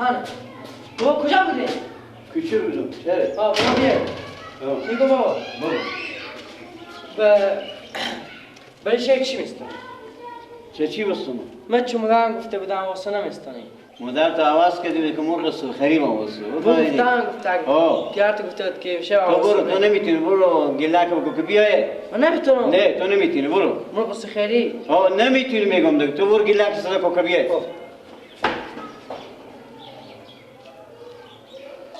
آره بابا کجا بوده؟ کوچه بودم چرا؟ بابا بیا میگو بابا برای شیخ چی میستونی؟ چی بستونم؟ من چون مدرم گفته بودم واسه نمیستونی مادر تو عوض کردی که مرغ سوخاری با واسه گفتم گرد گفته بود که میشه تو برو تو نمیتونی برو گیلک بگو که بیای من نمیتونم نه تو نمیتونی برو مرغ سوخاری نمیتونی میگم دیگه تو برو گیلک سر که بیای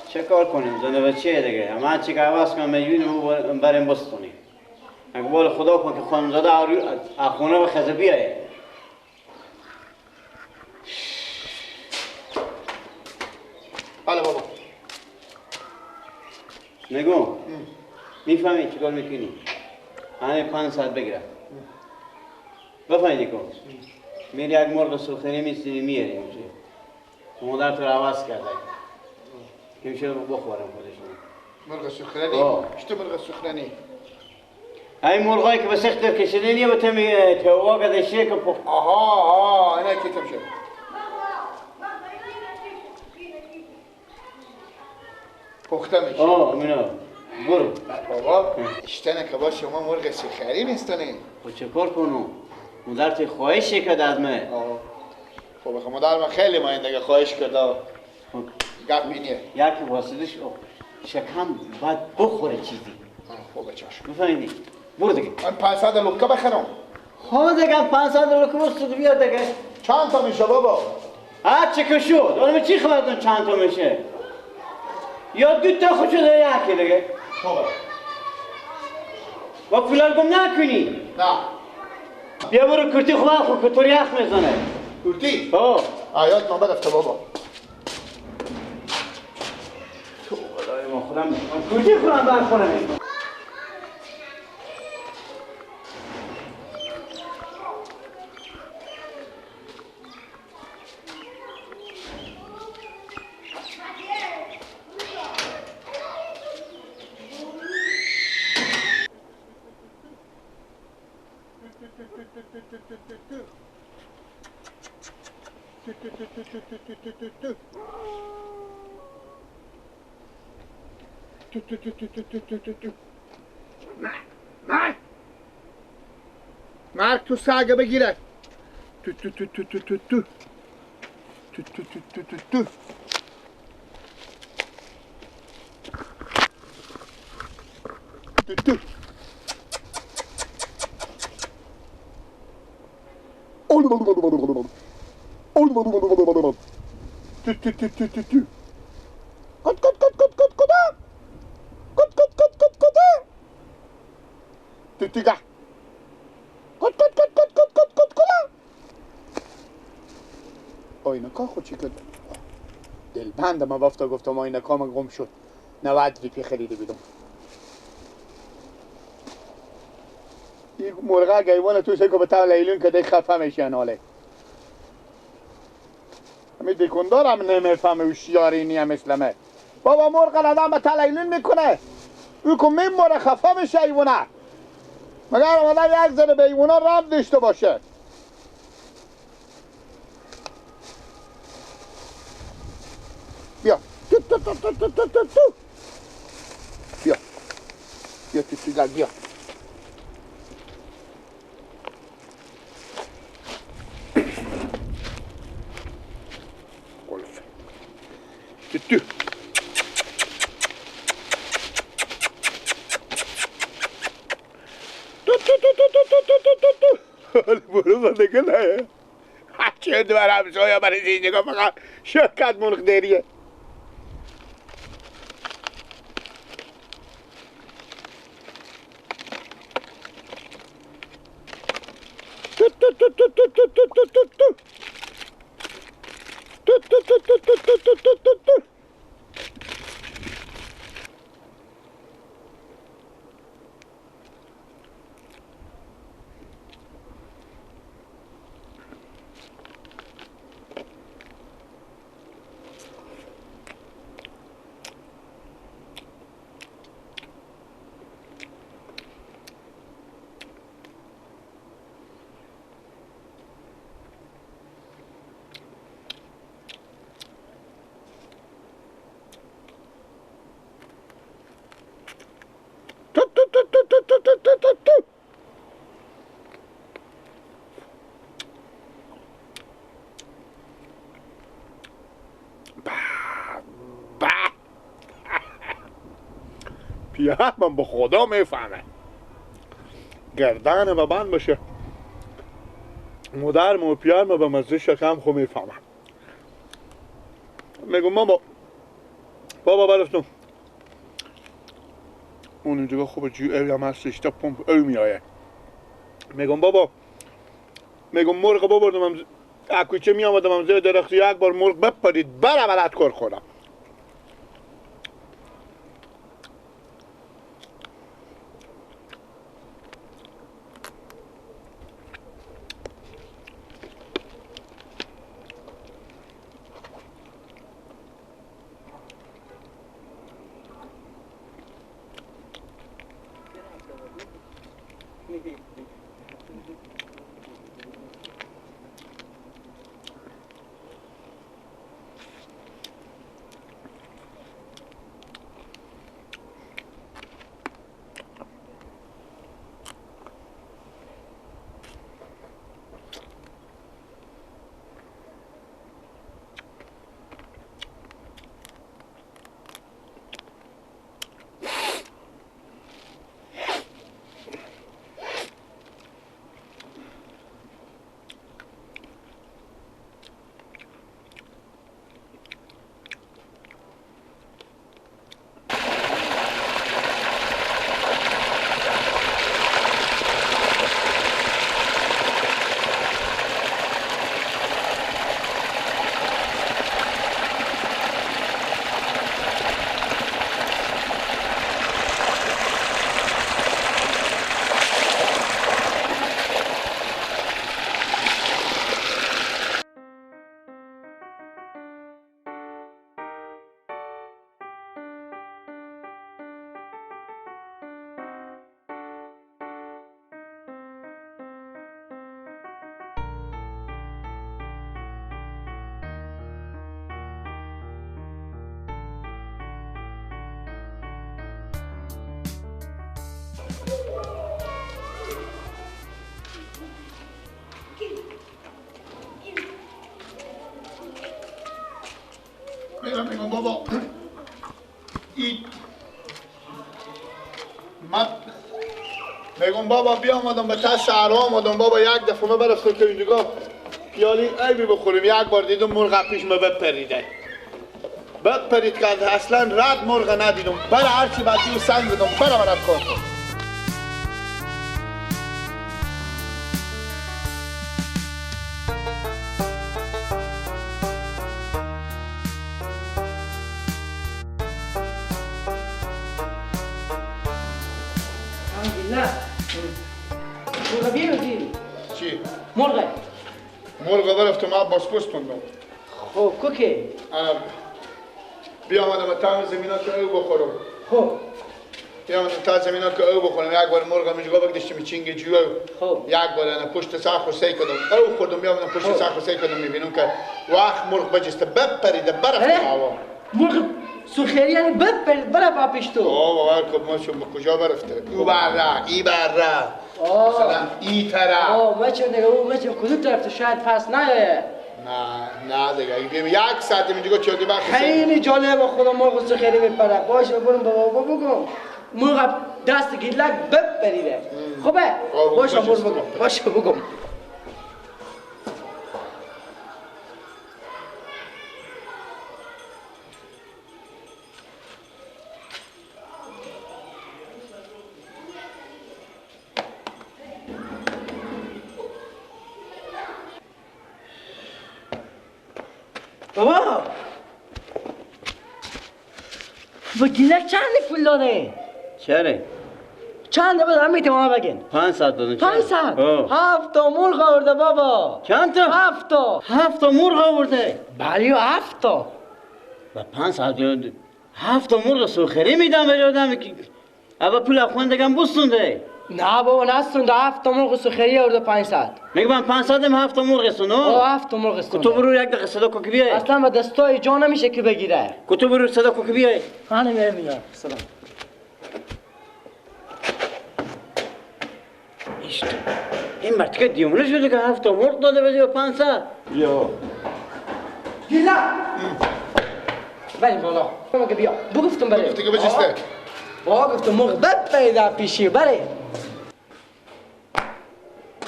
چه کار کنیم زنده بچه دیگه اما چی که عوض کنم میلیون بریم بستونی اگه بال خدا کن که خانمزاده خونه و خزه بیای بله بابا نگو میفهمی چی کار میکنی؟ همه 5 ساعت بگیره بفهمی کن میری یک مرغ سوخاری میستونی میاری میشه مادر تو رو عوض کرده که میشه بخورم خودشون مرغ سوخرانی؟ چطور مرغ سوخرانی؟ این مرغایی که به سخت کشیده نیه به تمی توا کده شیک پخ آها اینا کی کم شد پخته میشه امینا برو بابا اشتنه که با شما مرغ سوخری نیستنه خب چه کار کنم؟ مادر تو خواهش کرده از من خب بخواه مادر من خیلی ما این دیگه خواهش کرده گپ بینیه یک واسطش شکم باید بخوره چیزی خوبه چشم بفهمیدی؟ برو دیگه من 500 لکه بخرم ها دیگه 500 لکه بستو بیار دیگه چند تا میشه بابا؟ چه که شد؟ حالا من چی خبرتون چند تا میشه؟ یا 2 تا خود شده یکی دیگه خوبه و پولار گم نکنی نه بیا برو کرتی خواه خود که طور یخ میزنه کرتی؟ آیات من بدفته بابا تو بلای ما خودم کرتی خودم برخونه میکنم مرگ تو سگه بگیره تو تو تو تو تو تو تو تو تو تو تو تو تو تو آینکا خود چی کرد؟ دلبند من وفتا گفتم آینکا من گم شد 90 ریپی خریده بیدم این مرغه گیوان توشه که به تا لیلون که دی خفه میشه ناله همین دکندارم نمیفهمه وشیاری نیه مثل من بابا مرغ ندام به تا لیلون میکنه او که میماره خفه میشه ایوانه مگر آمده یک زنه به ایوانه رب داشته باشه بیا تو تو تو تو تو تو تو تو بیا بیا تو تو بیا قلف تو تو برو دیگه نه چه دور همسایه برای اینجا فقط شکایت مرغ دیریه پیرم به خدا میفهمه گردن ببند باشه مادرم و پیرم به مزه شکم خو میفهمه میگم بابا برفتم اون اینجا خوب جو هم هستش تا پمپ او میایه میگم بابا مرغ ببردم اکوچه می آمدم زیر درخت یک بار مرغ بپرید بره ولد کار خورم میگم بابا من میگم بابا بیامدم به تا شهر آمدم بابا یک دفعه ما برفتم که اینجا پیالی عیبی بخوریم یک بار دیدم مرغ پیش ما بپریده بپرید که اصلا رد مرغ ندیدم برای هرچی بدی و سنگ بدم برای رد کار کنم نه مرغ بیاری چی؟ مرغ برفتم ما باسپوس کندم خب کوکی بیامدم به تمام زمینا که او بخورم خب بیامدم تا زمینا که او بخورم یک بار مرغ میجگاه بگدشتم چینگ جو خب یک بار انا پشت ساخ و سی کدم او خوردم بیامدم پشت ساخ و سی کدم میبینم که وقت مرغ بجسته بپریده برفت هوا مرغ سوخاری یعنی بپرید برای پاپیش تو باور کن ما شما کجا برفته او برا ای برا مثلا ای طرف مچه نگه او مچه کدوم طرف تو شاید پس نیایه نه دیگه اگه بیم یک ساعت اینجا چودی بخش خیلی جالبه خدا مرغ سوخاری بپره باشه برم بابا بگم مرغ دست گیلک بپریده خوبه باشه برو بگم باشه بگم بابا با گیلک چند پول داده؟ چره؟ چند بود هم میتونم بگین 500 دادن 500 7 تا مرغ آورده بابا چند تا؟ 7 تا 7 تا مرغ آورده بله 7 تا با 500 7 تا مرغ سوخری میدم به آدم که اما پول خوندگم بستونده نه بابا نستونده 7 تا مرغ سوخری آورده 500 میگم من 500 هم 7 تا مرغ استونو 7 تا مرغ استونده تو برو یک دقیقه صدا کو که بیای اصلا با دستای جا نمیشه که بگیره تو برو صدا کو که بیای من میرم میام سلام این مرد که دیونه شده که 7 تا مرغ داده بدی و 500 یا گیلا بریم بالا بگم که بیا بگفتم بریم گفتی که بجسته بابا گفتم مرغ بپرید در پیشی بره.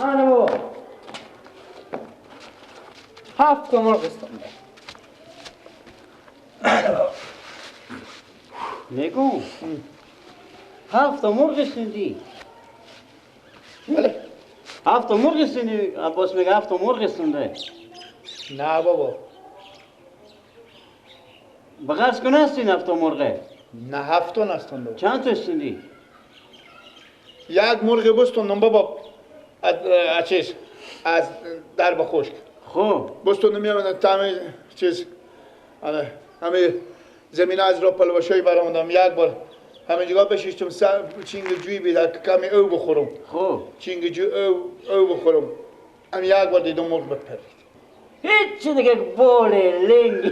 آنه بابا 7 مرغ استونده. نگو 7 مرغ استوندی. بله 7 مرغ استوندی. عباس میگه 7 مرغ استونده. نه بابا بغرس کنه استین 7 مرغه. نه 7 نستونده. چند تا استوندی؟ یک مرغ بستوندم بابا از چیز از درب خشک خب بستوندم یه تمام چیز همه زمین از را پلوشایی براموندم یک بار همه جگاه بشیشتم چینگ جوی بیده کمی او بخورم. خب چینگ جو او بخورم هم یک بار دیدم مرغ بپرید. هیچی دیگه باله لنگی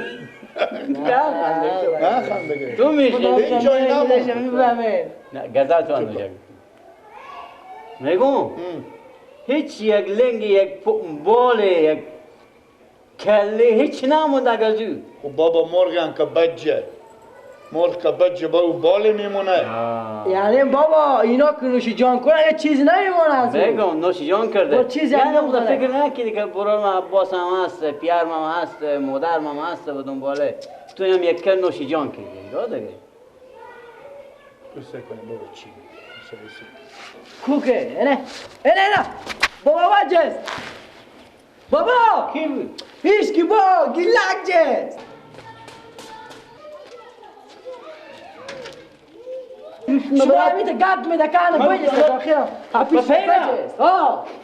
نه خندگه تو میشه این جای نه گذر تو اندازه میگم هیچ یک لنگ یک بال یک کله هیچ نمونده از او. و بابا مرغ هم که بجه مرغ که بجه با او بال میمونه. یعنی بابا اینا که نوش جان کنه چیزی نمیمونه از اون. میگم نوش جان کرده. با چیزی یعنی هم خدا نمی‌کنه. فکر نکنی که برای من عباس هم هست، پیرم هم هست، مادرم هم هست و دنباله تو هم یک کل نوش جان کردی. راده بسه کنه بابا چی کوکه نه بابا وجهست بابا کی بود؟ هیچ کی بابا گیلک جست شما میته گپ میده کانه بجست آخرم اپیش بجست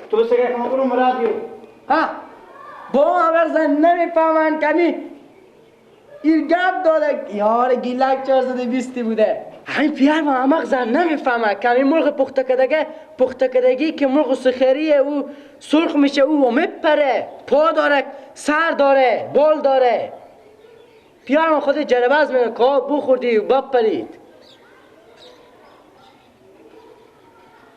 تو بسه که کنم برم رادیو ها بابا اگر زن نمیفهمن کمی این گپ داده یار گیلک 420 بوده همین پیار ما امق زن نمیفهمه کمی مرغ پخته کدگی که مرغ سوخاریه او سرخ میشه او میپره پا داره سر داره بال داره پیار ما خود جرباز میگه که بخوردی و بپرید